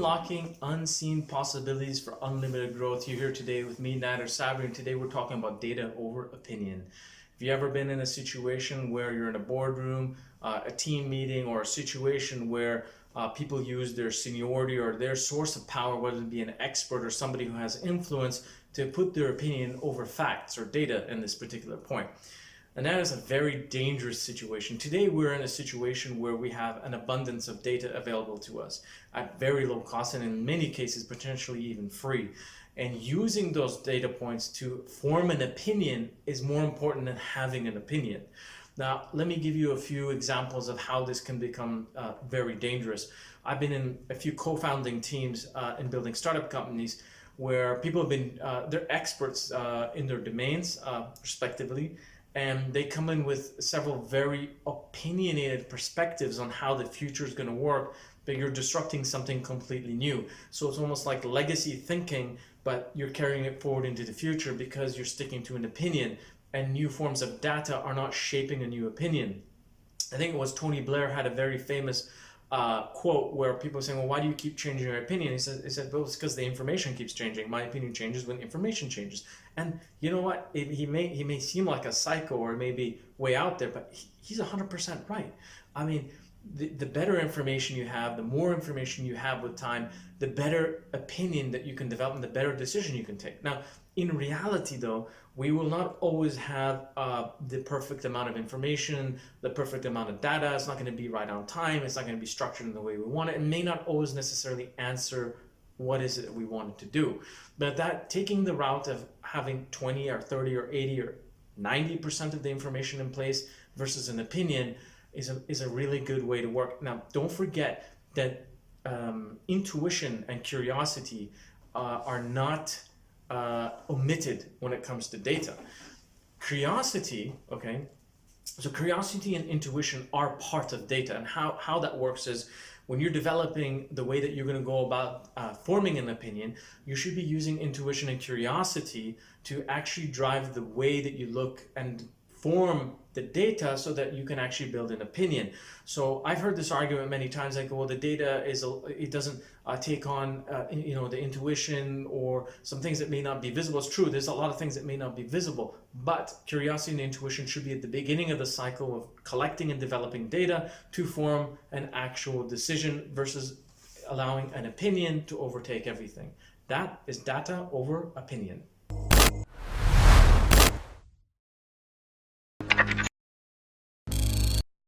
Unlocking unseen possibilities for unlimited growth. You're here today with me, Nader Sabry, and today we're talking about data over opinion. Have you ever been in a situation where you're in a boardroom, a team meeting, or a situation where people use their seniority or their source of power, whether it be an expert or somebody who has influence, to put their opinion over facts or data in this particular point? And that is a very dangerous situation. Today, we're in a situation where we have an abundance of data available to us at very low cost, and in many cases, potentially even free. And using those data points to form an opinion is more important than having an opinion. Now, let me give you a few examples of how this can become very dangerous. I've been in a few co-founding teams in building startup companies where people have been, they're experts in their domains, respectively, and they come in with several very opinionated perspectives on how the future is going to work, but you're disrupting something completely new. So it's almost like legacy thinking, but you're carrying it forward into the future because you're sticking to an opinion, and new forms of data are not shaping a new opinion. I think it was Tony Blair had a very famous quote where people are saying, well, why do you keep changing your opinion? He said, well, it's because the information keeps changing. My opinion changes when information changes. And you know what? He may seem like a psycho or maybe way out there, but he's 100% right. I mean, the better information you have, the more information you have with time, the better opinion that you can develop and the better decision you can take. Now, in reality, though, we will not always have the perfect amount of information, the perfect amount of data. It's not going to be right on time. It's not going to be structured in the way we want it. It may not always necessarily answer what is it that we want it to do. But that taking the route of having 20 or 30 or 80 or 90% of the information in place versus an opinion is a really good way to work. Now, don't forget that intuition and curiosity are not omitted when it comes to data. Curiosity, okay, so curiosity and intuition are part of data, and how that works is when you're developing the way that you're going to go about forming an opinion, you should be using intuition and curiosity to actually drive the way that you look and form the data so that you can actually build an opinion. So I've heard this argument many times, like, well, the data it doesn't take on the intuition or some things that may not be visible. It's true, there's a lot of things that may not be visible, but curiosity and intuition should be at the beginning of the cycle of collecting and developing data to form an actual decision versus allowing an opinion to overtake everything. That is data over opinion.